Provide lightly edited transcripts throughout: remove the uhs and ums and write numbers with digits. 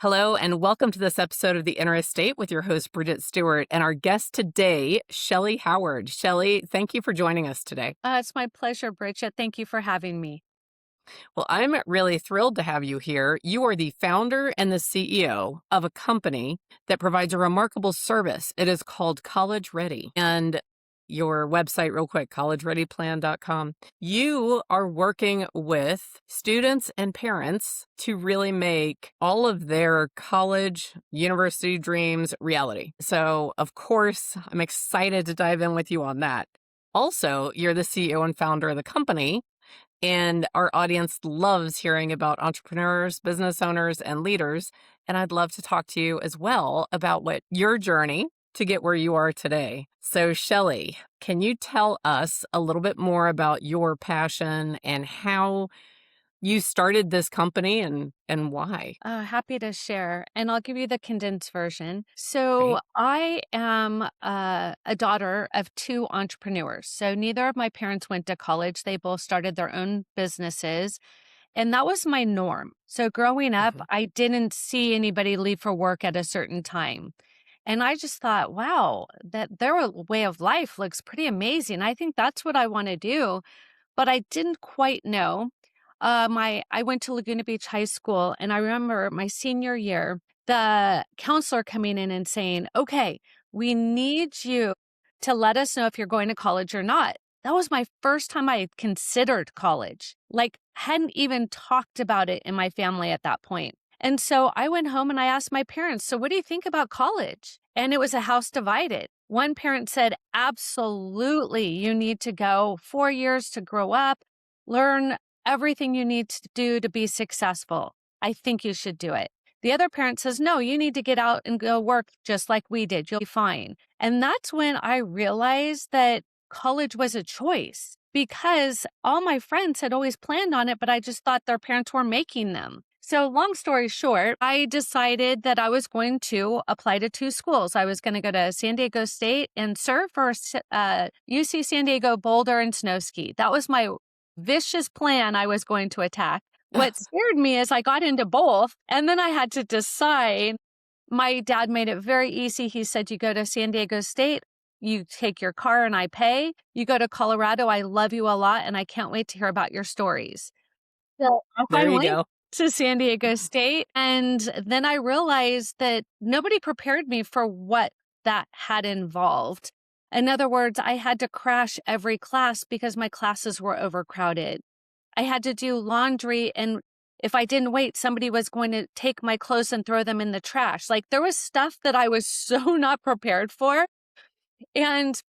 Hello, and welcome to this episode of The Inner Estate with your host, Bridget Stewart, and our guest today, Shellee Howard. Shellee, thank you for joining us today. It's my pleasure, Bridget. Thank you for having me. Well, I'm really thrilled to have you here. You are the founder and the CEO of a company that provides a remarkable service. It is called College Ready. And your website, real quick, collegereadyplan.com. You are working with students and parents to really make all of their college, university dreams reality. So, of course, I'm excited to dive in with you on that. Also, you're the CEO and founder of the company, and our audience loves hearing about entrepreneurs, business owners, and leaders. And I'd love to talk to you as well about what your journey to get where you are today. So, Shellee, can you tell us a little bit more about your passion and how you started this company and why? Happy to share, and I'll give you the condensed version. So, Great. I am a daughter of two entrepreneurs. So, neither of my parents went to college. They both started their own businesses, and that was my norm. So, growing up, Mhm. I didn't see anybody leave for work at a certain time. And I just thought, wow, that their way of life looks pretty amazing. I think that's what I want to do. But I didn't quite know. I went to Laguna Beach High School, and I remember my senior year, the counselor coming in and saying, "Okay, we need you to let us know if you're going to college or not." That was my first time I had considered college. Like, hadn't even talked about it in my family at that point. And so I went home and I asked my parents, "So what do you think about college?" And it was a house divided. One parent said, "Absolutely, you need to go 4 years to grow up, learn everything you need to do to be successful. I think you should do it." The other parent says, "No, you need to get out and go work just like we did. You'll be fine." And that's when I realized that college was a choice because all my friends had always planned on it, but I just thought their parents were making them. So, long story short, I decided that I was going to apply to two schools. I was going to go to San Diego State and serve for UC San Diego, Boulder, and Snow Ski. That was my vicious plan I was going to attack. What scared me is I got into both, and then I had to decide. My dad made it very easy. He said, "You go to San Diego State, you take your car and I pay. You go to Colorado, I love you a lot, and I can't wait to hear about your stories." So I There you went go. to San Diego State, and then I realized that nobody prepared me for what that had involved. In other words, I had to crash every class because my classes were overcrowded. I had to do laundry, and if I didn't wait, somebody was going to take my clothes and throw them in the trash. Like, there was stuff that I was so not prepared for. And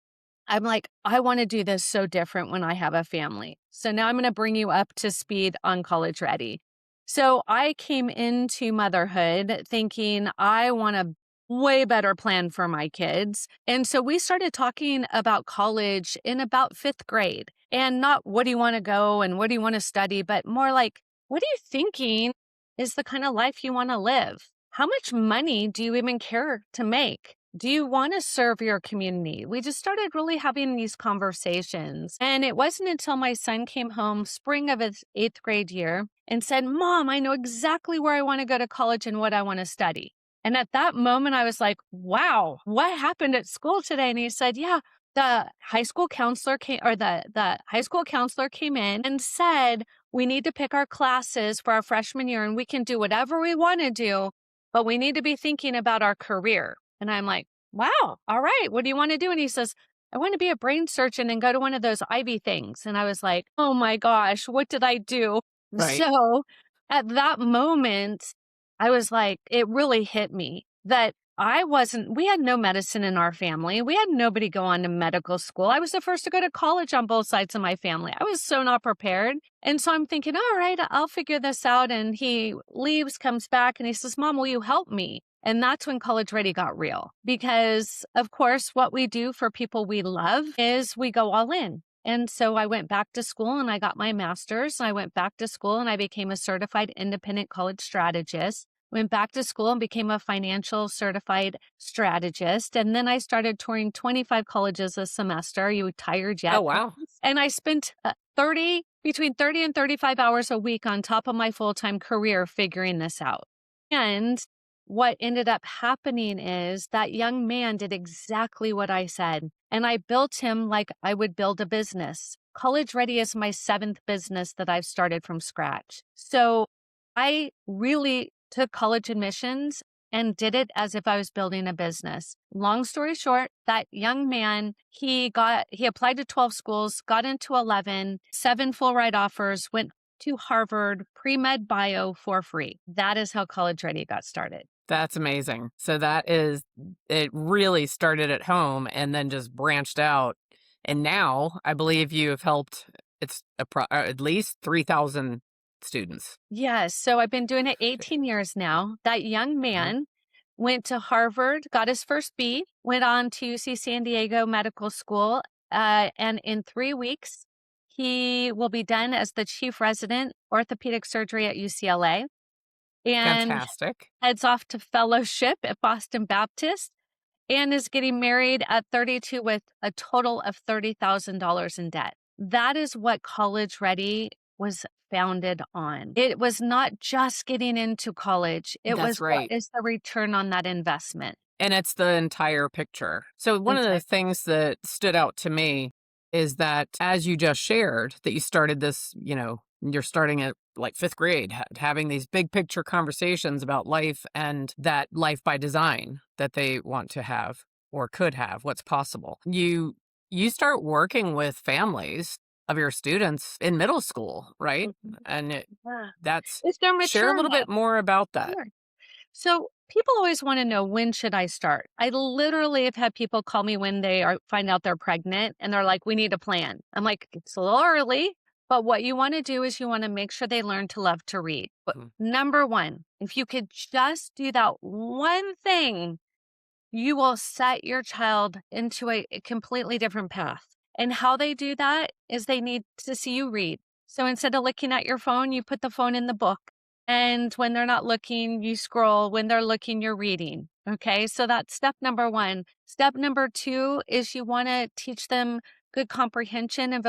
I'm like, I want to do this so different when I have a family. So now I'm going to bring you up to speed on College Ready. So I came into motherhood thinking I want a way better plan for my kids. And so we started talking about college in about fifth grade, and not what do you want to go and what do you want to study, but more like, what are you thinking is the kind of life you want to live? How much money do you even care to make? Do you want to serve your community? We just started really having these conversations. And it wasn't until my son came home spring of his eighth grade year and said, "Mom, I know exactly where I want to go to college and what I want to study." And at that moment, I was like, wow, what happened at school today? And he said, "Yeah, the high school counselor came, or the high school counselor came in and said, we need to pick our classes for our freshman year and we can do whatever we want to do, but we need to be thinking about our career." And I'm like, wow, all right, what do you want to do? And he says, "I want to be a brain surgeon and go to one of those Ivy things." And I was like, oh my gosh, what did I do? Right. So at that moment, I was like, it really hit me that we had no medicine in our family. We had nobody go on to medical school. I was the first to go to college on both sides of my family. I was so not prepared. And so I'm thinking, all right, I'll figure this out. And he leaves, comes back, and he says, "Mom, will you help me?" And that's when College Ready got real. Because, of course, what we do for people we love is we go all in. And so I went back to school and I got my master's. I went back to school and I became a certified independent college strategist. Went back to school and became a financial certified strategist. And then I started touring 25 colleges a semester. Are you tired Oh, yet? wow. And I spent between 30 and 35 hours a week on top of my full-time career figuring this out. And what ended up happening is that young man did exactly what I said. And I built him like I would build a business. College Ready is my 7th business that I've started from scratch. So I really took college admissions and did it as if I was building a business. Long story short, that young man, he applied to 12 schools, got into 11, 7 full ride offers, went to Harvard, pre-med bio for free. That is how College Ready got started. That's amazing. So it really started at home and then just branched out. And now I believe you have helped at least 3,000 students. Yes. So I've been doing it 18 years now. That young Mhm. man went to Harvard, got his first B, went on to UC San Diego Medical School. And in 3 weeks, he will be done as the chief resident orthopedic surgery at UCLA and Fantastic. heads off to fellowship at Boston Baptist and is getting married at 32 with a total of $30,000 in debt. That is what College Ready was founded on. It was not just getting into college. It That's was what right. is the return on that investment. And it's the entire picture. So one of the Exactly. things that stood out to me is that as you just shared, that you started this, you're starting at like 5th grade, having these big picture conversations about life and that life by design that they want to have or could have, what's possible. You start working with families of your students in middle school, right? Mhm. And Yeah. that's If they're share a mature little enough. bit more about that. Sure. So people always want to know, when should I start? I literally have had people call me when find out they're pregnant and they're like, we need a plan. I'm like, it's a little early, but what you want to do is you want to make sure they learn to love to read. But Mhm. number one, if you could just do that one thing, you will set your child into a completely different path. And how they do that is they need to see you read. So instead of looking at your phone, you put the phone in the book. And when they're not looking, you scroll. When they're looking, you're reading. Okay. So that's step number one. Step number two is you want to teach them good comprehension and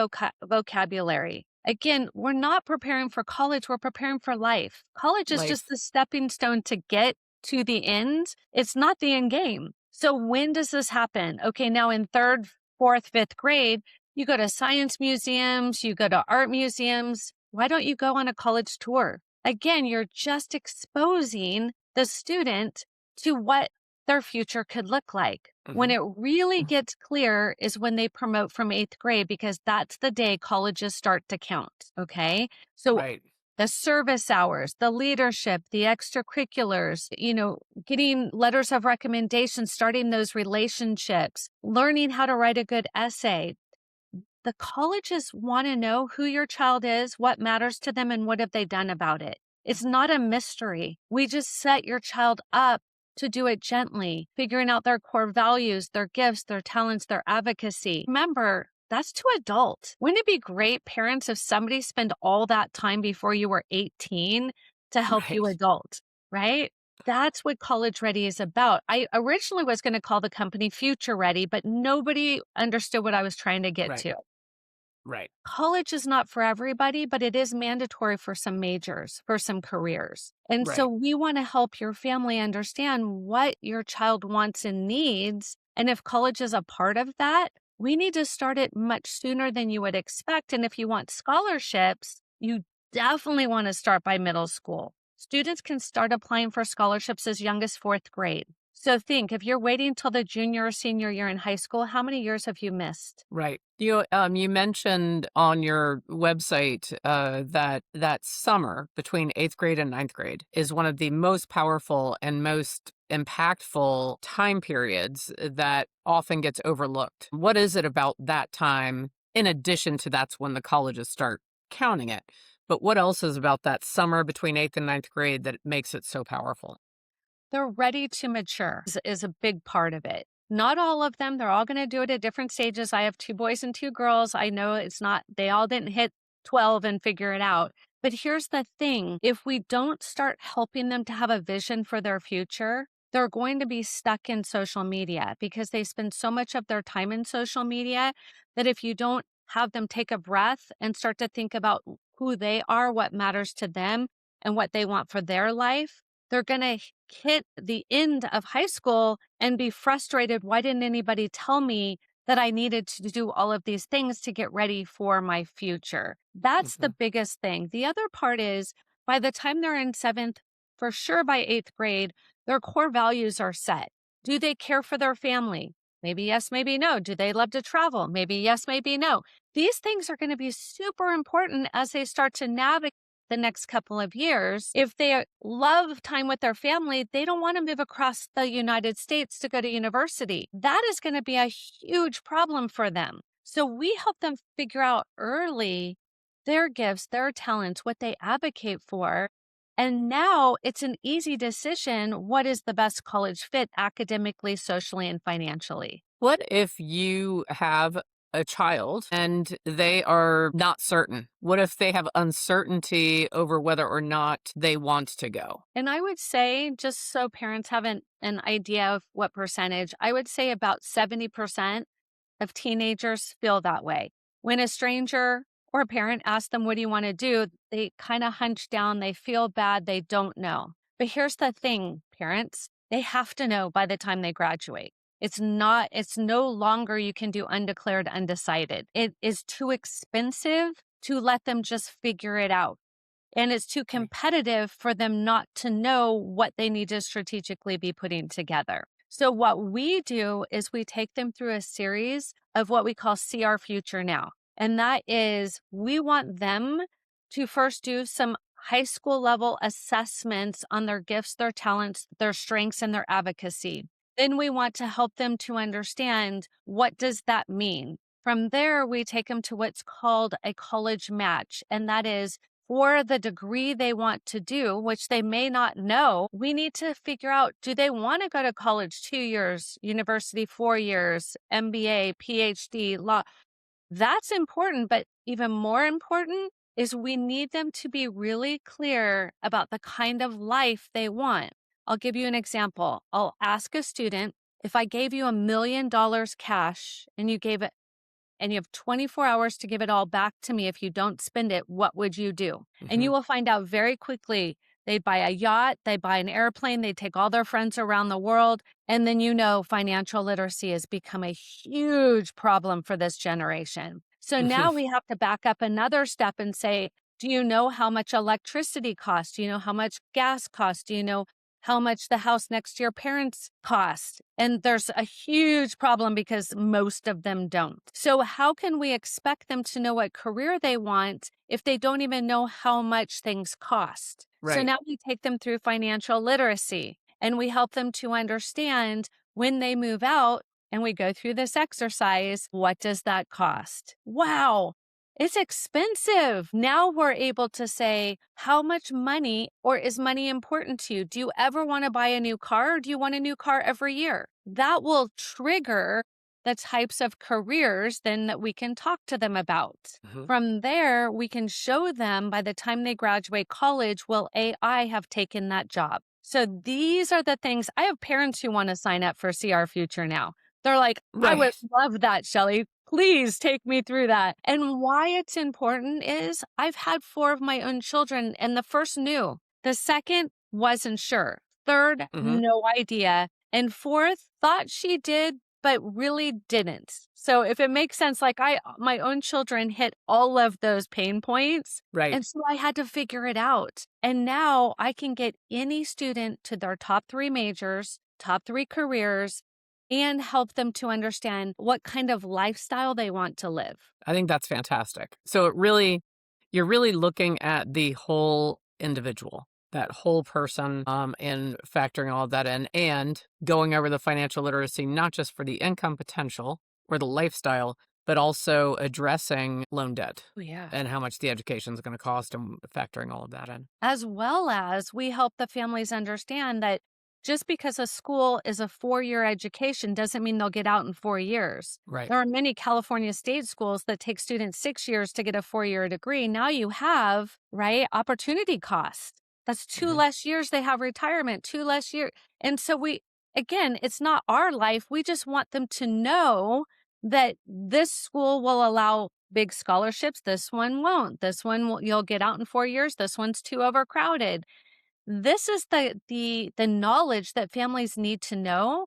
vocabulary. Again, we're not preparing for college, we're preparing for life. College is just Life. the stepping stone to get to the end. It's not the end game. So when does this happen? Okay, now in 3rd, 4th, 5th grade, you go to science museums, you go to art museums. Why don't you go on a college tour? Again, you're just exposing the student to what their future could look like. When Mhm. it really gets clear is when they promote from 8th grade, because that's the day colleges start to count. Okay. So Right. the service hours, the leadership, the extracurriculars, getting letters of recommendation, starting those relationships, learning how to write a good essay. The colleges want to know who your child is, what matters to them, and what have they done about it. It's not a mystery. We just set your child up to do it gently, figuring out their core values, their gifts, their talents, their advocacy. Remember, that's too adult. Wouldn't it be great, parents, if somebody spent all that time before you were 18 to help you Right. adult, right? That's what College Ready is about. I originally was going to call the company Future Ready, but nobody understood what I was trying to get Right. to. Right. College is not for everybody, but it is mandatory for some majors, for some careers. And so Right. we want to help your family understand what your child wants and needs. And if college is a part of that, we need to start it much sooner than you would expect. And if you want scholarships, you definitely want to start by middle school. Students can start applying for scholarships as young as 4th grade. So think, if you're waiting till the junior or senior year in high school, how many years have you missed? Right. You mentioned on your website that summer between 8th grade and 9th grade is one of the most powerful and most impactful time periods that often gets overlooked. What is it about that time, in addition to that's when the colleges start counting it? But what else is about that summer between 8th and 9th grade that makes it so powerful? They're ready to mature is a big part of it. Not all of them. They're all going to do it at different stages. I have 2 boys and 2 girls. I know it's not, they all didn't hit 12 and figure it out. But here's the thing, if we don't start helping them to have a vision for their future, they're going to be stuck in social media because they spend so much of their time in social media that if you don't have them take a breath and start to think about who they are, what matters to them, and what they want for their life, they're going to hit the end of high school and be frustrated. Why didn't anybody tell me that I needed to do all of these things to get ready for my future? That's the Mhm. biggest thing. The other part is by the time they're in seventh, for sure by eighth grade, their core values are set. Do they care for their family? Maybe yes, maybe no. Do they love to travel? Maybe yes, maybe no. These things are going to be super important as they start to navigate the next couple of years. If they love time with their family, they don't want to move across the United States to go to university. That is going to be a huge problem for them. So we help them figure out early their gifts, their talents, what they advocate for. And now it's an easy decision. What is the best college fit academically, socially, and financially? What if you have a child and they are not certain? What if they have uncertainty over whether or not they want to go? And I would say, just so parents have an idea of what percentage, I would say about 70% of teenagers feel that way. When a stranger or a parent asks them, what do you want to do? They kind of hunch down, they feel bad, they don't know. But here's the thing, parents, they have to know by the time they graduate. It's no longer you can do undeclared, undecided. It is too expensive to let them just figure it out. And it's too Right. competitive for them not to know what they need to strategically be putting together. So, what we do is we take them through a series of what we call See Our Future Now. And that is, we want them to first do some high school level assessments on their gifts, their talents, their strengths, and their advocacy. Then we want to help them to understand, what does that mean? From there, we take them to what's called a college match. And that is, for the degree they want to do, which they may not know, we need to figure out, do they want to go to college 2 years, university 4 years, MBA, PhD, law? That's important. But even more important is we need them to be really clear about the kind of life they want. I'll give you an example. I'll ask a student, if I gave you $1 million cash and you have 24 hours to give it all back to me. If you don't spend it, what would you do? And you Mhm. will find out very quickly. They'd buy a yacht, they buy an airplane, they take all their friends around the world. And then, financial literacy has become a huge problem for this generation. So Mhm. now we have to back up another step and say, do you know how much electricity costs? Do you know how much gas costs? Do you know how much the house next to your parents cost? And there's a huge problem because most of them don't. So how can we expect them to know what career they want if they don't even know how much things cost? So Right. now we take them through financial literacy and we help them to understand when they move out, and we go through this exercise. What does that cost? Wow. It's expensive. Now we're able to say, how much money, or is money important to you? Do you ever want to buy a new car, or do you want a new car every year? That will trigger the types of careers then that we can talk to them about. Mhm. From there, we can show them by the time they graduate college, will AI have taken that job? So these are the things. I have parents who want to sign up for See Our Future Now. They're like, I would Right. love that, Shellee. Please take me through that. And why it's important is I've had 4 of my own children, and the first knew. The second wasn't sure. Third, Mhm. no idea. And fourth, thought she did, but really didn't. So if it makes sense, like my own children hit all of those pain points. Right. And so I had to figure it out. And now I can get any student to their top 3 majors, top 3 careers, and help them to understand what kind of lifestyle they want to live. I think that's fantastic. So you're really looking at the whole individual, that whole person, and factoring all of that in and going over the financial literacy, not just for the income potential or the lifestyle, but also addressing loan debt Oh, yeah. and how much the education is going to cost and factoring all of that in. As well as we help the families understand that just because a school is a 4-year education doesn't mean they'll get out in 4 years. Right. There are many California state schools that take students 6 years to get a 4-year degree. Now you have, right, opportunity cost. That's 2 less years they have retirement, 2 less years. And so again, it's not our life. We just want them to know that this school will allow big scholarships. This one won't. This one you'll get out in 4 years. This one's too overcrowded. This is the knowledge that families need to know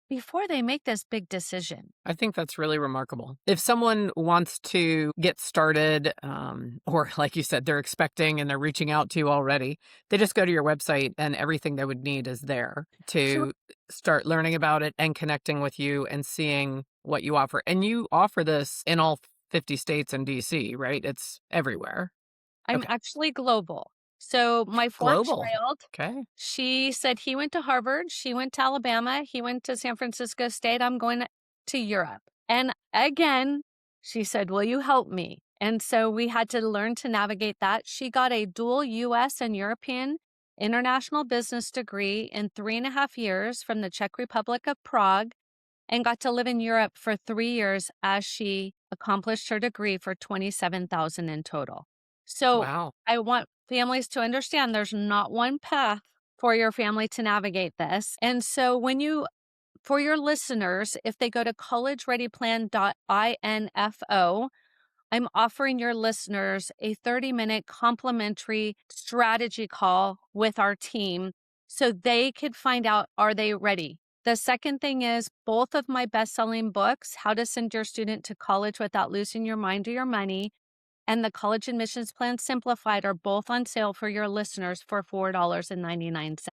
before they make this big decision. I think that's really remarkable. If someone wants to get started, or like you said, they're expecting and they're reaching out to you already, they just go to your website and everything they would need is there Sure. to start learning about it and connecting with you and seeing what you offer. And you offer this in all 50 states and DC, right? It's everywhere. I'm Okay. actually global. So my fourth Global. child, Okay. she said he went to Harvard, she went to Alabama, he went to San Francisco State. I'm going to Europe. And again, she said, "Will you help me?" And so we had to learn to navigate that. She got a dual US and European international business degree in 3.5 years from the Czech Republic of Prague and got to live in Europe for 3 years as she accomplished her degree for 27,000 in total. So Wow. I want families to understand there's not one path for your family to navigate this. And so for your listeners, if they go to collegereadyplan.info, I'm offering your listeners a 30-minute complimentary strategy call with our team so they could find out, are they ready? The second thing is both of my best-selling books, How to Send Your Student to College Without Losing Your Mind or Your Money, and the College Admissions Plan Simplified are both on sale for your listeners for $4.99.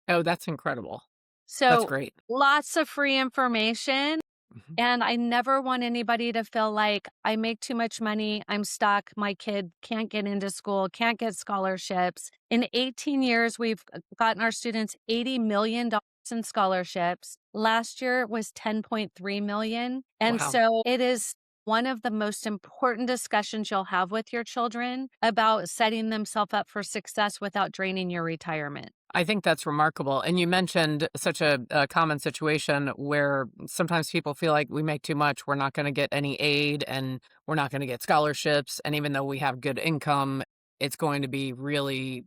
Oh, that's incredible. That's So great. lots of free information. Mhm. And I never want anybody to feel like I make too much money, I'm stuck, my kid can't get into school, can't get scholarships. In 18 years, we've gotten our students $80 million in scholarships. Last year was 10.3 million. And Wow. so it is one of the most important discussions you'll have with your children about setting themselves up for success without draining your retirement. I think that's remarkable. And you mentioned such a common situation where sometimes people feel like we make too much, we're not going to get any aid and we're not going to get scholarships. And even though we have good income, it's going to be really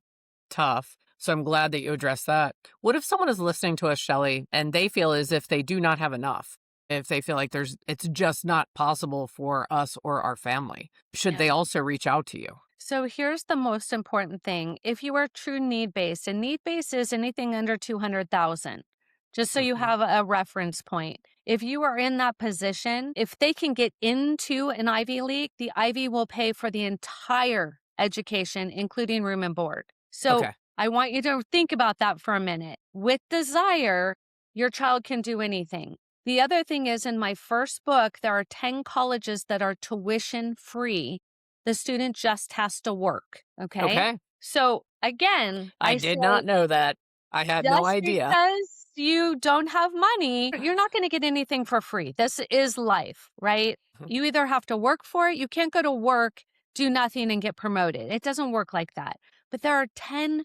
tough. So I'm glad that you addressed that. What if someone is listening to us, Shellee, and they feel as if they do not have enough? If they feel like it's just not possible for us or our family, should Yeah. they also reach out to you? So here's the most important thing. If you are true need based, and need based is anything under 200,000, just so you Mhm. have a reference point. If you are in that position, if they can get into an Ivy League, the Ivy will pay for the entire education, including room and board. So Okay. I want you to think about that for a minute. With desire, your child can do anything. The other thing is, in my first book, there are 10 colleges that are tuition free. The student just has to work. Okay. Okay. So again, I I say, did not know that. I had no just idea. because you don't have money, you're not going to get anything for free. This is life, right? Mhm. You either have to work for it, you can't go to work, do nothing, and get promoted. It doesn't work like that. But there are 10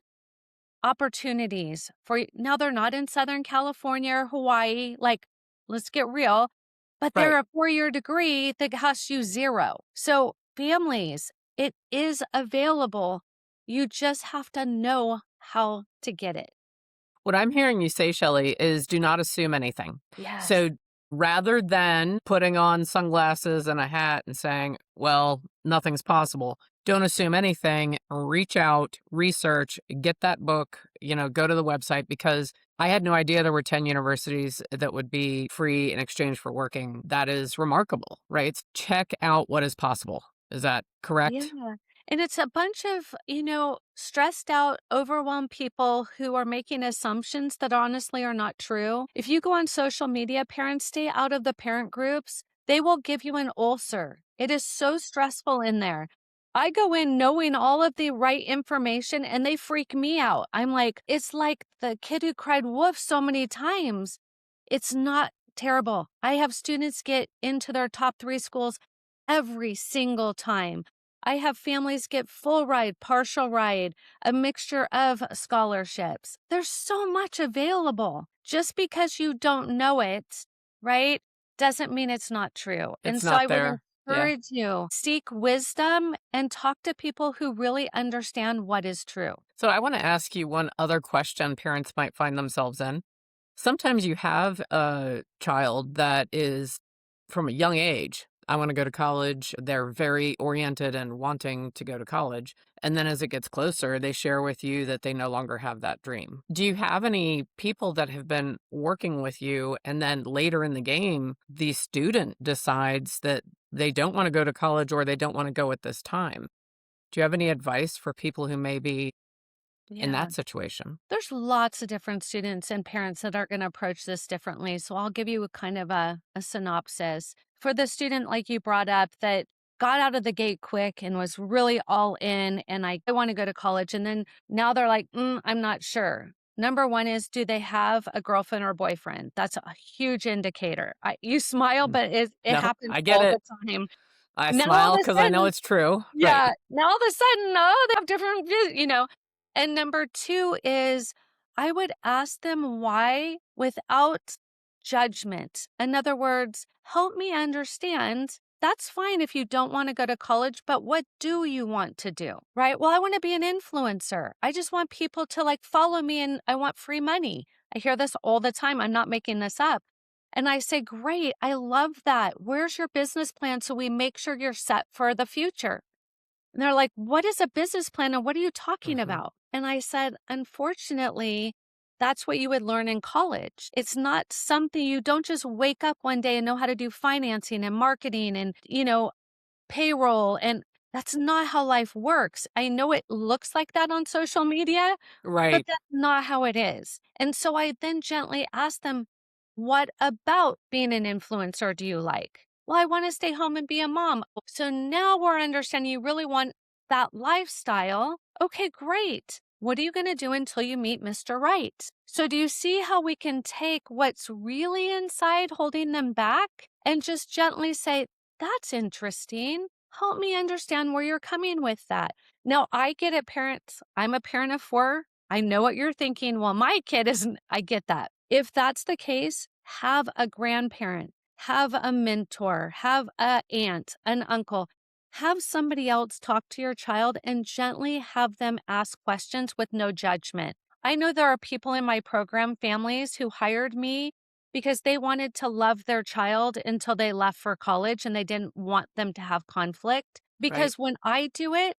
opportunities for you. Now, they're not in Southern California or Hawaii. Like, let's get real, but they're Right. a 4-year degree that costs you zero. So, families, it is available. You just have to know how to get it. What I'm hearing you say, Shellee, is do not assume anything. Yes. So rather than putting on sunglasses and a hat and saying, well, nothing's possible, don't assume anything. Reach out, research, get that book, go to the website because I had no idea there were 10 universities that would be free in exchange for working. That is remarkable, right? Check out what is possible. Is that correct? Yeah. And it's a bunch of, stressed out, overwhelmed people who are making assumptions that honestly are not true. If you go on social media, parents stay out of the parent groups. They will give you an ulcer. It is so stressful in there. I go in knowing all of the right information and they freak me out. I'm like, it's like the kid who cried wolf so many times. It's not terrible. I have students get into their top 3 schools every single time. I have families get full ride, partial ride, a mixture of scholarships. There's so much available. Just because you don't know it, right, doesn't mean it's not true. And It's so not I would there. Yeah. encourage you, seek wisdom and talk to people who really understand what is true. So I want to ask you one other question parents might find themselves in. Sometimes you have a child that is from a young age, I want to go to college. They're very oriented and wanting to go to college. And then as it gets closer, they share with you that they no longer have that dream. Do you have any people that have been working with you and then later in the game, the student decides that they don't want to go to college or they don't want to go at this time? Do you have any advice for people who may be in Yeah. that situation? There's lots of different students and parents that are going to approach this differently. So I'll give you a kind of a synopsis. For the student, like you brought up, that got out of the gate quick and was really all in, and I want to go to college. And then now they're like, I'm not sure. Number one is, do they have a girlfriend or boyfriend? That's a huge indicator. You smile, Mm. but it No, happens I get all the it. time. I Now all smile of a because I know sudden, it's true. Right. yeah. Now all of a sudden, oh, they have different views. And number two is I would ask them why without judgment. In other words, help me understand. That's fine if you don't want to go to college, but what do you want to do? Right? Well, I want to be an influencer. I just want people to like follow me and I want free money. I hear this all the time. I'm not making this up. And I say, great, I love that. Where's your business plan so we make sure you're set for the future? And they're like, what is a business plan and what are you talking Mhm. about? And I said, unfortunately, that's what you would learn in college. It's not something you don't just wake up one day and know how to do financing and marketing and, payroll. And that's not how life works. I know it looks like that on social media, but Right. that's not how it is. And so I then gently asked them, what about being an influencer do you like? Well, I want to stay home and be a mom. So now we're understanding you really want that lifestyle. Okay, great. What are you going to do until you meet Mr. Right? So, do you see how we can take what's really inside holding them back and just gently say, that's interesting. Help me understand where you're coming with that. Now, I get it, parents. I'm a parent of 4. I know what you're thinking. Well, my kid isn't. I get that. If that's the case, have a grandparent, have a mentor, have a aunt, an uncle, have somebody else talk to your child and gently have them ask questions with no judgment. I know there are people in my program, families who hired me because they wanted to love their child until they left for college and they didn't want them to have conflict. Right. Because when I do it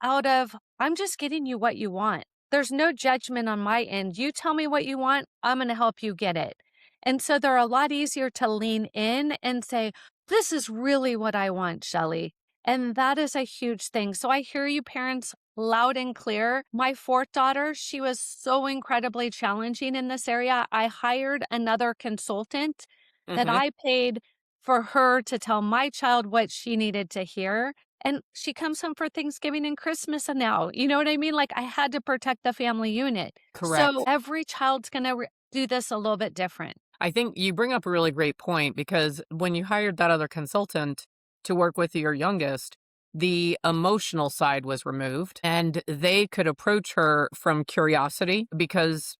out of, I'm just getting you what you want. There's no judgment on my end. You tell me what you want, I'm going to help you get it. And so they're a lot easier to lean in and say, this is really what I want, Shellee. And that is a huge thing. So I hear you parents loud and clear. My 4th daughter, she was so incredibly challenging in this area. I hired another consultant that Mhm. I paid for her to tell my child what she needed to hear. And she comes home for Thanksgiving and Christmas and now, you know what I mean? Like I had to protect the family unit. So Correct. every child's going to do this a little bit different. I think you bring up a really great point because when you hired that other consultant to work with your youngest, the emotional side was removed and they could approach her from curiosity because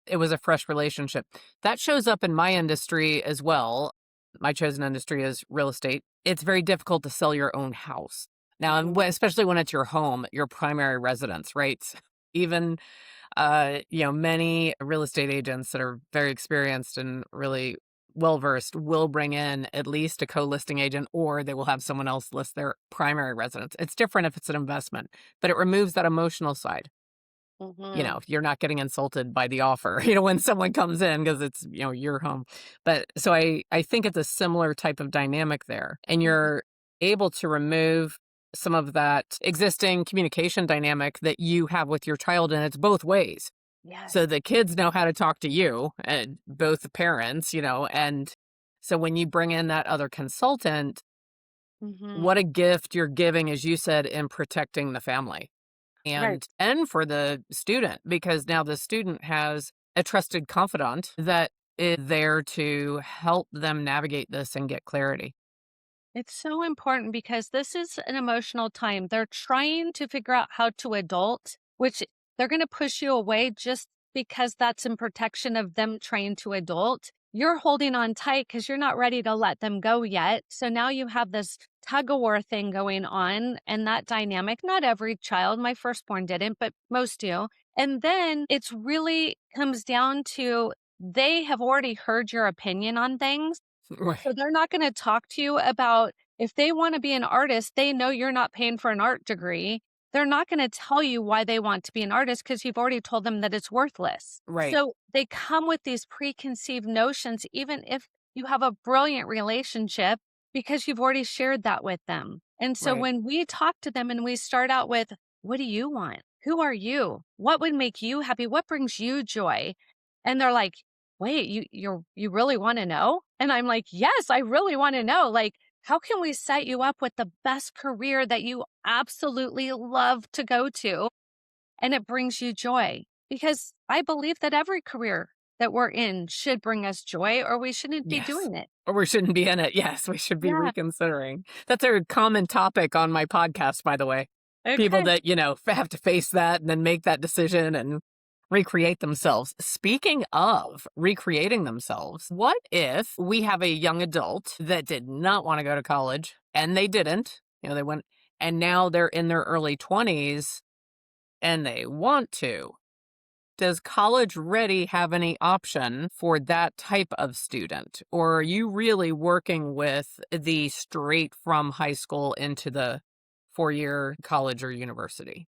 it was a fresh relationship. That shows up in my industry as well. My chosen industry is real estate. It's very difficult to sell your own house. Now, and Mhm. especially when it's your home, your primary residence, right? Even many real estate agents that are very experienced and really well versed will bring in at least a co-listing agent or they will have someone else list their primary residence. It's different if it's an investment, but it removes that emotional side. Mhm. You're not getting insulted by the offer, when someone comes in because it's, your home. But so I think it's a similar type of dynamic there. And Mhm. you're able to remove some of that existing communication dynamic that you have with your child, and it's both ways. So Yes. the kids know how to talk to you, and both the parents, and so when you bring in that other consultant, Mhm. what a gift you're giving, as you said, in protecting the family Right. and for the student, because now the student has a trusted confidant that is there to help them navigate this and get clarity. It's so important because this is an emotional time. They're trying to figure out how to adult, which they're going to push you away just because that's in protection of them trying to adult. You're holding on tight because you're not ready to let them go yet. So now you have this tug of war thing going on and that dynamic. Not every child, my firstborn didn't, but most do. And then it's really comes down to they have already heard your opinion on things. Right. So they're not going to talk to you about if they want to be an artist, they know you're not paying for an art degree. They're not going to tell you why they want to be an artist because you've already told them that it's worthless. Right. So they come with these preconceived notions, even if you have a brilliant relationship, because you've already shared that with them. And so Right. when we talk to them and we start out with, what do you want? Who are you? What would make you happy? What brings you joy? And they're like, wait, you really want to know? And I'm like, yes, I really want to know. Like, how can we set you up with the best career that you absolutely love to go to and it brings you joy? Because I believe that every career that we're in should bring us joy or we shouldn't be Yes. doing it. Or we shouldn't be in it. Yes, we should be Yeah. reconsidering. That's a common topic on my podcast, by the way. People Okay. that, have to face that and then make that decision and recreate themselves. Speaking of recreating themselves, what if we have a young adult that did not want to go to college and they didn't, they went, and now they're in their early 20s and they want to? Does College Ready have any option for that type of student? Or are you really working with the straight from high school into the 4-year college or university?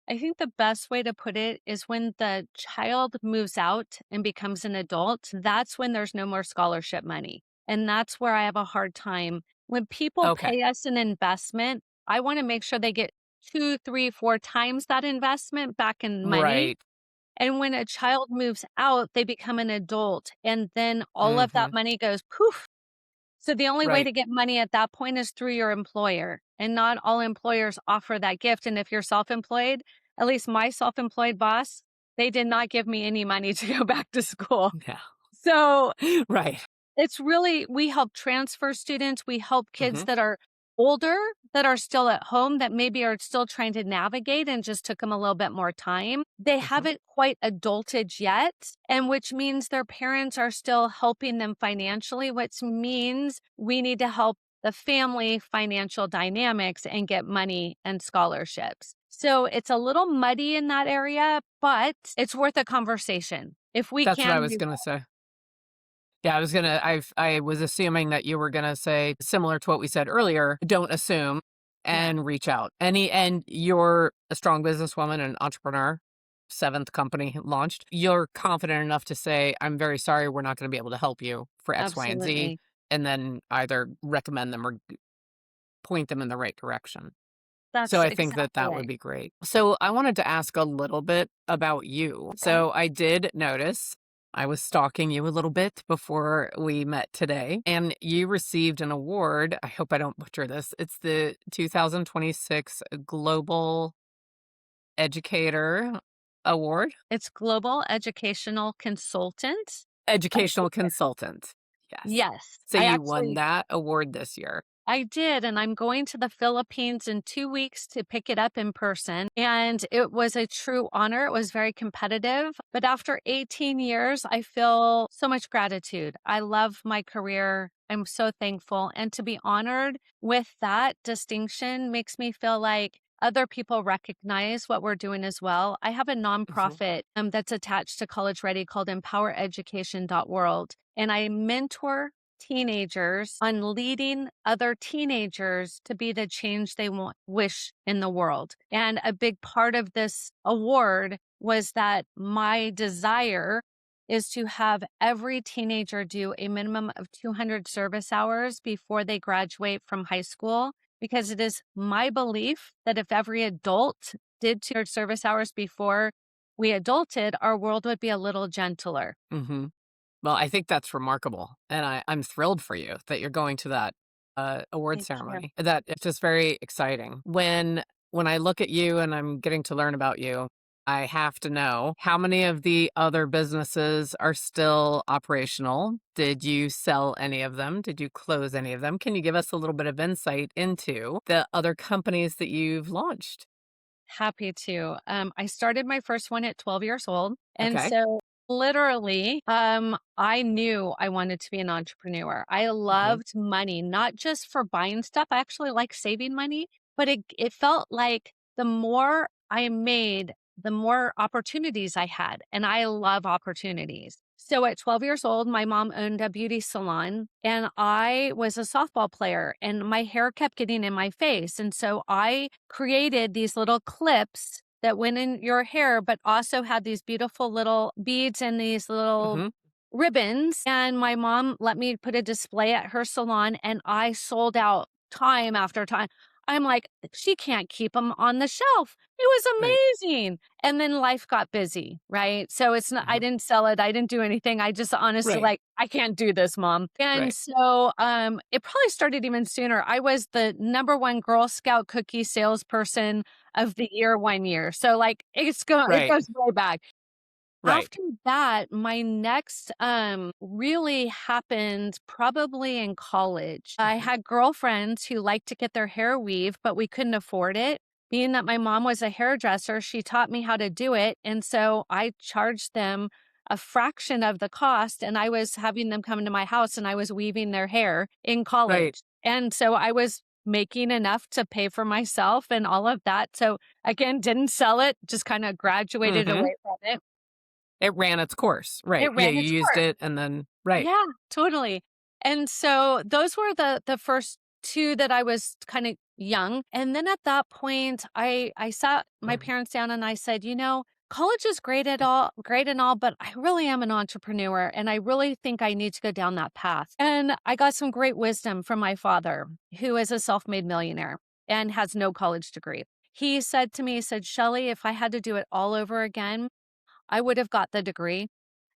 I think the best way to put it is when the child moves out and becomes an adult, that's when there's no more scholarship money. And that's where I have a hard time. When people Okay. pay us an investment, I want to make sure they get two, three, four times that investment back in money. Right. And when a child moves out, they become an adult. And then all of that Hmm. money goes poof. So the only way Right. to get money at that point is through your employer, and not all employers offer that gift. And if you're self-employed, at least my self-employed boss, they did not give me any money to go back to school. Yeah. So Right. it's really we help transfer students, we help kids Hmm. that are older, that are still at home, that maybe are still trying to navigate and just took them a little bit more time. They Hmm. haven't quite adulted yet, and which means their parents are still helping them financially, which means we need to help the family financial dynamics and get money and scholarships. So it's a little muddy in that area, but it's worth a conversation. If we That's what I can, was we going to will. say. Yeah, I was assuming that you were going to say similar to what we said earlier, don't assume Yeah, and reach out. And you're a strong businesswoman and entrepreneur, seventh company launched. You're confident enough to say, I'm very sorry, we're not going to be able to help you for X, Y, and Z, absolutely. and then either recommend them or point them in the right direction. So That's I think that exactly that would right. be great. So I wanted to ask a little bit about you. Okay. So I did notice I was stalking you a little bit before we met today, and you received an award. I hope I don't butcher this. It's the 2026 Global Educator Award, It's Global Educational Consultant. Educational Consultant. Yes. Yes, So you won that award this year. I did, and I'm going to the Philippines in 2 weeks to pick it up in person, and it was a true honor. It was very competitive, but after 18 years, I feel so much gratitude. I love my career. I'm so thankful, and to be honored with that distinction makes me feel like other people recognize what we're doing as well. I have a Mhm. nonprofit that's attached to College Ready called empowereducation.world, and I mentor teenagers on leading other teenagers to be the change they want, wish in the world. And a big part of this award was that my desire is to have every teenager do a minimum of 200 service hours before they graduate from high school, because it is my belief that if every adult did 200 service hours before we adulted, our world would be a little gentler. Mhm. Well, I think that's remarkable, and I'm thrilled for you that you're going to that, award Thank you. ceremony. That it's just very exciting. When I look at you and I'm getting to learn about you, I have to know how many of the other businesses are still operational? Did you sell any of them? Did you close any of them? Can you give us a little bit of insight into the other companies that you've launched? Happy to. I started my first one at 12 years old. And Okay. so literally, I knew I wanted to be an entrepreneur. I Mhm. loved money, not just for buying stuff. I actually like saving money, but it felt like the more I made, the more opportunities I had. And I love opportunities. So at 12 years old, my mom owned a beauty salon and I was a softball player and my hair kept getting in my face. And so I created these little clips that went in your hair, but also had these beautiful little beads and these little Hmm. ribbons. And my mom let me put a display at her salon and I sold out time after time. I'm like, she can't keep them on the shelf. It Right. was amazing. And then life got busy, right? So it's not, I Hmm. didn't sell it. I didn't do anything. I just honestly Right. like, I can't do this, mom. And Right. so it probably started even sooner. I was the number one Girl Scout cookie salesperson of the year one year. So like it Right. goes way back. Right. After that, my next really happened probably in college. I Hmm. had girlfriends who liked to get their hair weaved, but we couldn't afford it. Being that my mom was a hairdresser, she taught me how to do it. And so I charged them a fraction of the cost. And I was having them come to my house and I was weaving their hair in Right. college. And so I was making enough to pay for myself and all of that. So again, didn't sell it, just kind of graduated Hmm. away from it. It ran its course. Right. It Yeah. ran You its used course. it and then, right. Yeah, totally. And so those were the first 2 that I was kinda young, and then at that point, I sat my parents down and I said, "You know, college is great and all, but I really am an entrepreneur, and I really think I need to go down that path." And I got some great wisdom from my father, who is a self-made millionaire and has no college degree. He said to me, he said, "Shellee, if I had to do it all over again, I would have got the degree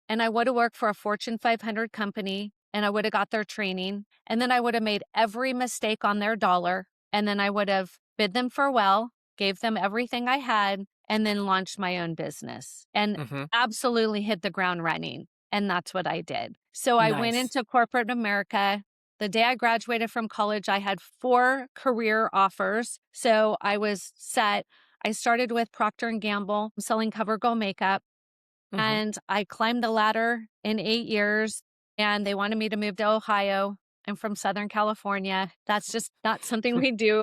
and I would have worked for a Fortune 500 company and I would have got their training. And then I would have made every mistake on their dollar. And then I would have bid them farewell, gave them everything I had, and then launched my own business and Hmm. absolutely hit the ground running. And that's what I did. So I went Nice. into corporate America. The day I graduated from college, I had 4 career offers. So I was set. I started with Procter and Gamble, selling CoverGirl makeup. Hmm. And I climbed the ladder in 8 years, and they wanted me to move to Ohio. I'm from Southern California. That's just not something we do.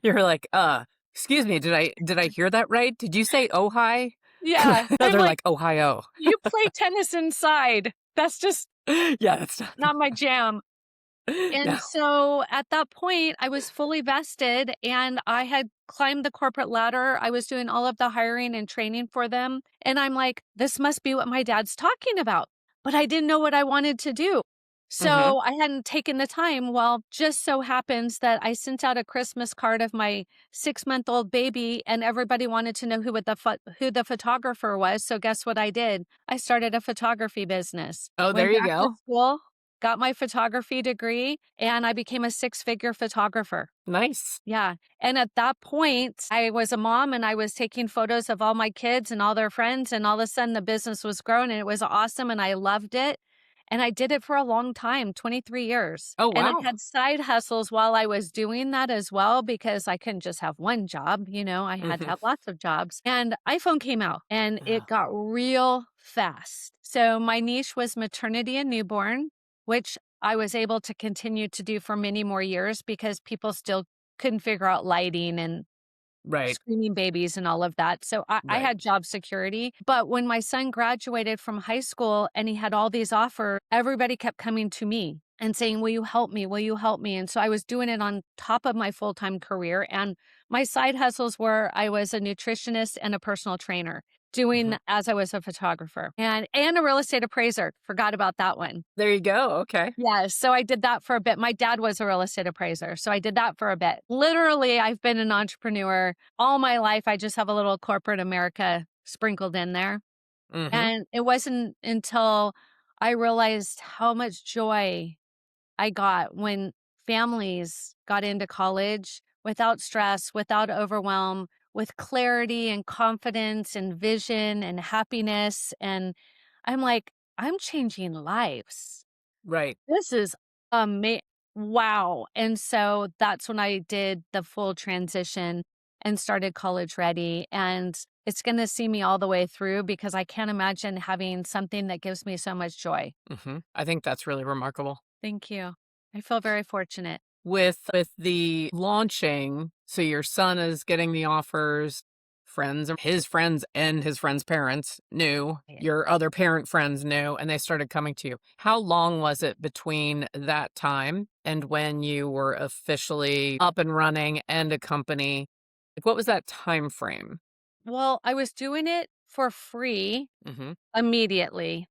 You're like, excuse me, did I hear that right? Did you say Ojai? Yeah. No, I'm they're like, like Ohio. "You play tennis inside." That's just Yeah, that's not not my jam. no. And so at that point, I was fully vested and I had climbed the corporate ladder. I was doing all of the hiring and training for them. And I'm like, this must be what my dad's talking about. But I didn't know what I wanted to do. Mhm. So I hadn't taken the time. Well, just so happens that I sent out a Christmas card of my 6-month-old baby, and everybody wanted to know who the photographer was. So guess what I did? I started a photography business. Oh, there Went you back to go. school, got my photography degree, and I became a six-figure photographer. Nice. Yeah, and at that point, I was a mom and I was taking photos of all my kids and all their friends, and all of a sudden the business was growing and it was awesome and I loved it. And I did it for a long time, 23 years. Oh, And I wow. had side hustles while I was doing that as well because I couldn't just have one job, I had to Mhm. have lots of jobs. And iPhone came out and it Ah, got real fast. So my niche was maternity and newborn, which I was able to continue to do for many more years because people still couldn't figure out lighting and right, screaming babies and all of that. So I right. had job security. But when my son graduated from high school and he had all these offers, everybody kept coming to me and saying, "Will you help me? Will you help me?" And so I was doing it on top of my full time career. And my side hustles were I was a nutritionist and a personal trainer. Doing Mhm. as I was a photographer and a real estate appraiser. Forgot about that one. There you go, okay. Yeah, so I did that for a bit. My dad was a real estate appraiser, so I did that for a bit. Literally, I've been an entrepreneur all my life. I just have a little corporate America sprinkled in there. Mhm. And it wasn't until I realized how much joy I got when families got into college without stress, without overwhelm, with clarity and confidence and vision and happiness. And I'm like, I'm changing lives. Right. This is ama wow, and so that's when I did the full transition and started College Ready, and it's gonna see me all the way through because I can't imagine having something that gives me so much joy. Mhm. I think that's really remarkable. Thank you. I feel very fortunate. With the launching, so your son is getting the offers friends and his friends and his friends' parents knew, Yeah. your other parent friends knew, and they started coming to you. How long was it between that time and when you were officially up and running and a company? Like, what was that time frame? Well, I was doing it for free Mhm. immediately.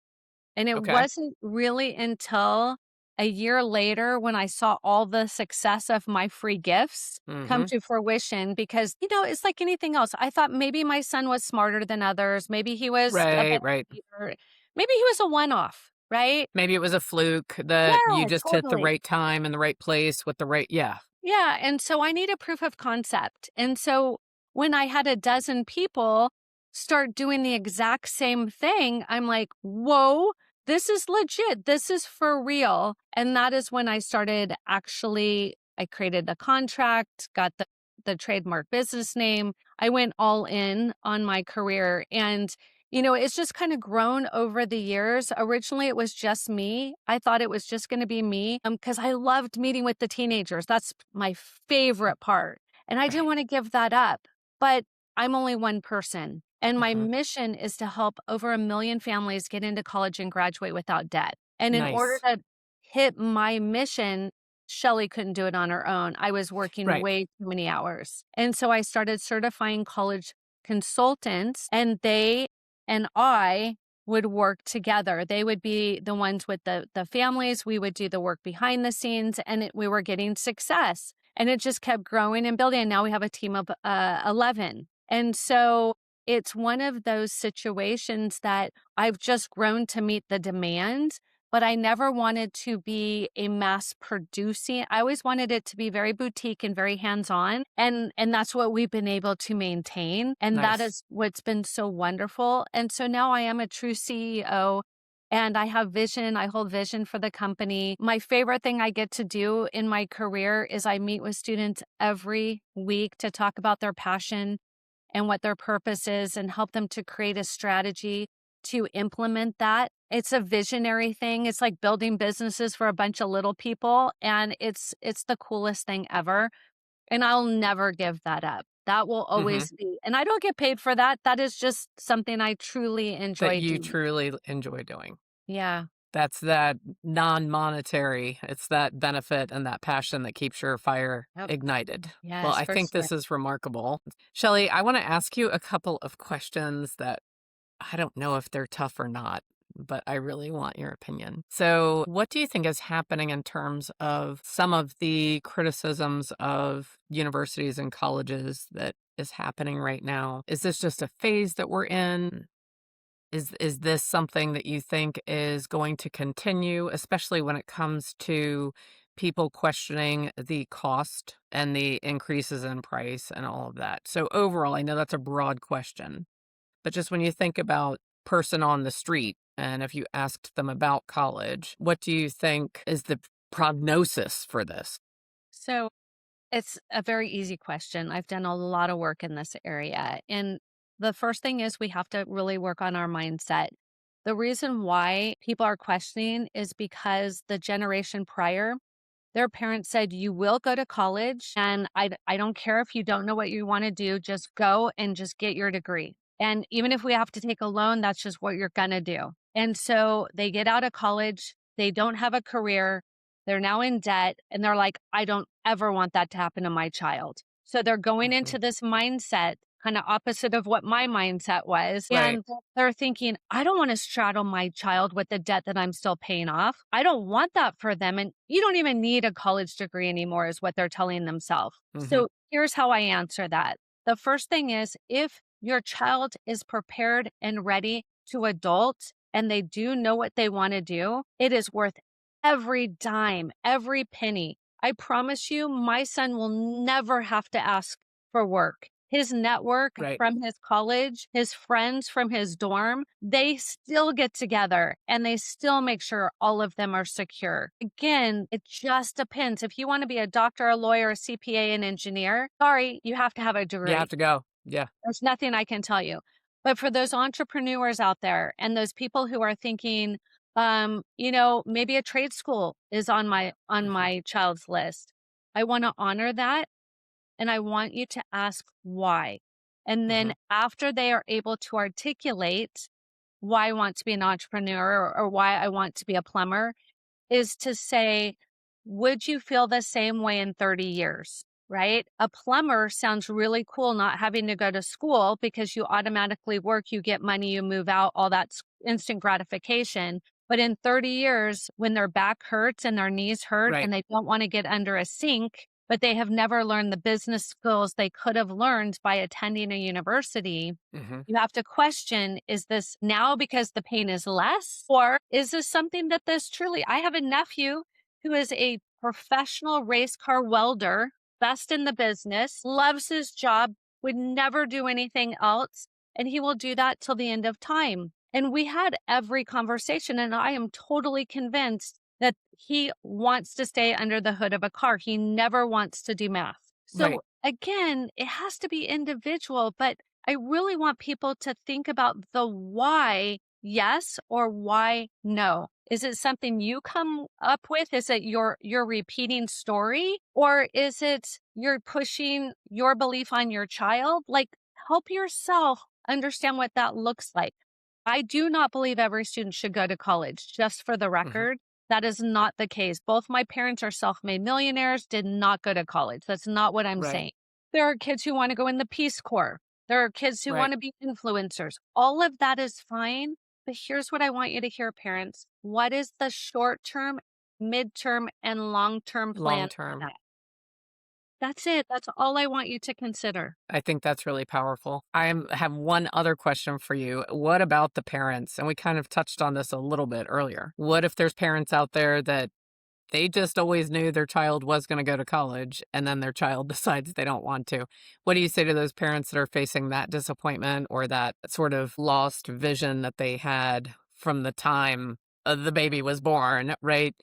And it Okay. wasn't really until a year later when I saw all the success of my free gifts come Mhm. to fruition because, it's like anything else. I thought maybe my son was smarter than others. Maybe he was a Right, better right. leader. Maybe he was a one off, right? Maybe it was a fluke that you Yeah, just hit the totally. right time and the right place with the right yeah. Yeah, and so I need a proof of concept. And so when I had a dozen people start doing the exact same thing, I'm like, whoa, this is legit. This is for real. And that is when I started I created the contract, got the trademark business name. I went all in on my career. And it's just kind of grown over the years. Originally, it was just me. I thought it was just going to be me because I loved meeting with the teenagers. That's my favorite part. And I didn't Right. want to give that up. But I'm only one person. And my Mhm. mission is to help over 1 million families get into college and graduate without debt. And in order Nice. to hit my mission, Shellee couldn't do it on her own. I was working Right. way too many hours. And so I started certifying college consultants, and they and I would work together. They would be the ones with the families. We would do the work behind the scenes, and we were getting success. And it just kept growing and building. And now we have a team of 11. And so it's one of those situations that I've just grown to meet the demand, but I never wanted to be a mass producing. I always wanted it to be very boutique and very hands-on. And that's what we've been able to maintain. And that Nice. is what's been so wonderful. And so now I am a true CEO and I have vision. I hold vision for the company. My favorite thing I get to do in my career is I meet with students every week to talk about their passion and what their purpose is and help them to create a strategy to implement that. It's a visionary thing. It's like building businesses for a bunch of little people and it's the coolest thing ever and I'll never give that up. That will Mhm. always be. And I don't get paid for that. That is just something I truly That enjoy you doing. truly enjoy doing. Yeah. That's that non-monetary. It's that benefit and that passion that keeps your fire Yep. ignited. Well, Yes, I for think sure. this is remarkable. Shellee, I want to ask you a couple of questions that I don't know if they're tough or not, but I really want your opinion. So, what do you think is happening in terms of some of the criticisms of universities and colleges that is happening right now? Is this just a phase that we're in? Is this something that you think is going to continue, especially when it comes to people questioning the cost and the increases in price and all of that? So overall, I know that's a broad question, but just when you think about person on the street and if you asked them about college, what do you think is the prognosis for this? So it's a very easy question. I've done a lot of work in this area. And the first thing is we have to really work on our mindset. The reason why people are questioning is because the generation prior, their parents said, you will go to college, and I don't care if you don't know what you want to do, just go and just get your degree. And even if we have to take a loan, that's just what you're going to do. And so they get out of college, they don't have a career, they're now in debt, and they're like, I don't ever want that to happen to my child. So they're going Mhm. into this mindset, kind of opposite of what my mindset was. Right. And they're thinking, I don't want to straddle my child with the debt that I'm still paying off. I don't want that for them. And you don't even need a college degree anymore, is what they're telling themselves. Mhm. So here's how I answer that. The first thing is if your child is prepared and ready to adult and they do know what they want to do, it is worth every dime, every penny. I promise you, my son will never have to ask for work. His network Right. from his college, his friends from his dorm, they still get together and they still make sure all of them are secure. Again, it just depends. If you want to be a doctor, a lawyer, a CPA, an engineer, sorry, you have to have a You have degree. to go. Yeah. There's nothing I can tell you. But for those entrepreneurs out there and those people who are thinking, maybe a trade school is on my Mhm. child's list. I want to honor that and I want you to ask why. And then Mhm. after they are able to articulate why I want to be an entrepreneur or why I want to be a plumber, is to say, would you feel the same way in 30 years? Right? A plumber sounds really cool not having to go to school because you automatically work, you get money, you move out, all that's instant gratification. But in 30 years, when their back hurts and their knees hurt Right. and they don't want to get under a sink, but they have never learned the business skills they could have learned by attending a university, Mhm. you have to question, is this now because the pain is less? Or is this something that this truly, I have a nephew who is a professional race car welder, best in the business, loves his job, would never do anything else. And he will do that till the end of time. And we had every conversation, and I am totally convinced that he wants to stay under the hood of a car. He never wants to do math. Right. So again, it has to be individual, but I really want people to think about the why yes or why no. Is it something you come up with? Is it your repeating story? Or is it you're pushing your belief on your child? Like, help yourself understand what that looks like. I do not believe every student should go to college, just for the Mhm. record. That is not the case. Both my parents are self-made millionaires, did not go to college. That's not what I'm Right. saying. There are kids who want to go in the Peace Corps. There are kids who want Right. to be influencers. All of that is fine. But here's what I want you to hear, parents. What is the short term, midterm, and long term Long plan for term. that? That's it. That's all I want you to consider. I think that's really powerful. Have one other question for you. What about the parents? And we kind of touched on this a little bit earlier. What if there's parents out there that they just always knew their child was going to go to college and then their child decides they don't want to? What do you say to those parents that are facing that disappointment or that sort of lost vision that they had from the time the baby was born, right?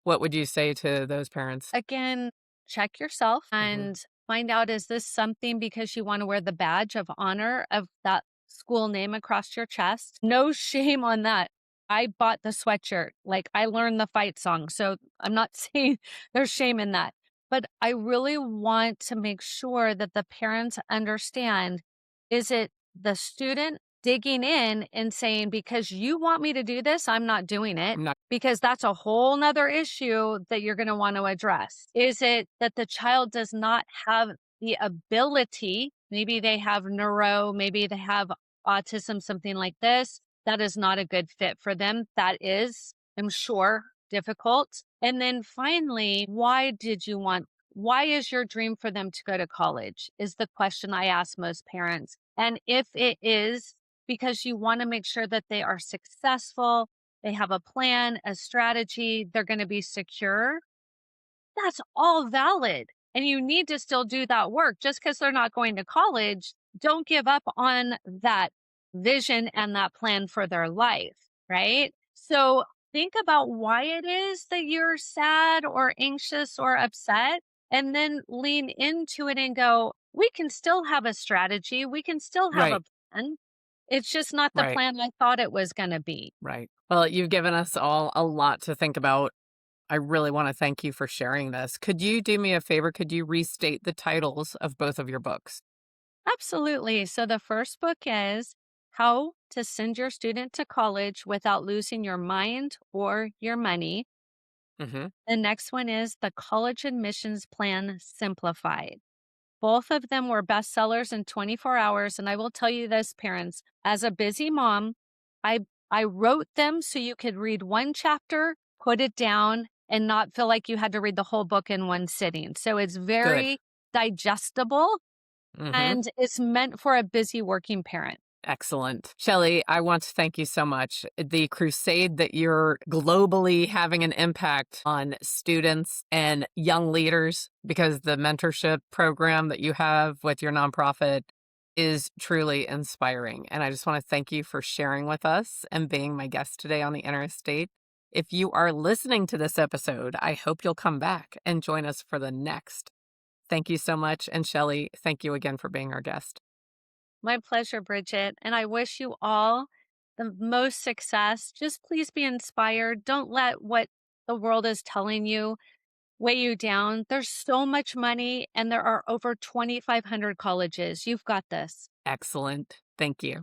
What would you say to those parents? Again, check yourself Hmm. and find out, is this something because you want to wear the badge of honor of that school name across your chest? No shame on that. I bought the sweatshirt. Like, I learned the fight song. So I'm not saying there's shame in that. But I really want to make sure that the parents understand, is it the student digging in and saying, because you want me to do this, I'm not doing it? I'm not Because that's a whole nother issue that you're going to want to address. Is it that the child does not have the ability? Maybe they have neuro, maybe they have autism, something like this. That is not a good fit for them. That is, I'm sure, difficult. And then finally, why is your dream for them to go to college? Is the question I ask most parents. And if it is because you want to make sure that they are successful, they have a plan, a strategy, they're going to be secure, that's all valid. And you need to still do that work. Just because they're not going to college, don't give up on that vision and that plan for their life, right? So think about why it is that you're sad or anxious or upset, and then lean into it and go, we can still have a strategy. We can still have a right. plan. It's just not the Right. plan I thought it was going to be. Right. Well, you've given us all a lot to think about. I really want to thank you for sharing this. Could you do me a favor? Could you restate the titles of both of your books? Absolutely. So the first book is How to Send Your Student to College Without Losing Your Mind or Your Money. Hmm. The next one is The College Admissions Plan Simplified. Both of them were bestsellers in 24 hours. And I will tell you this, parents, as a busy mom, I I wrote them so you could read one chapter, put it down, and not feel like you had to read the whole book in one sitting. So it's Good. very digestible Hmm. and it's meant for a busy working parent. Excellent. Shellee, I want to thank you so much. The crusade that you're globally having an impact on students and young leaders, because the mentorship program that you have with your nonprofit is truly inspiring. And I just want to thank you for sharing with us and being my guest today on the Interstate. If you are listening to this episode, I hope you'll come back and join us for the next. Thank you so much. And Shellee, thank you again for being our guest. My pleasure, Bridget. And I wish you all the most success. Just please be inspired. Don't let what the world is telling you weigh you down. There's so much money, and there are over 2,500 colleges. You've got this. Excellent. Thank you.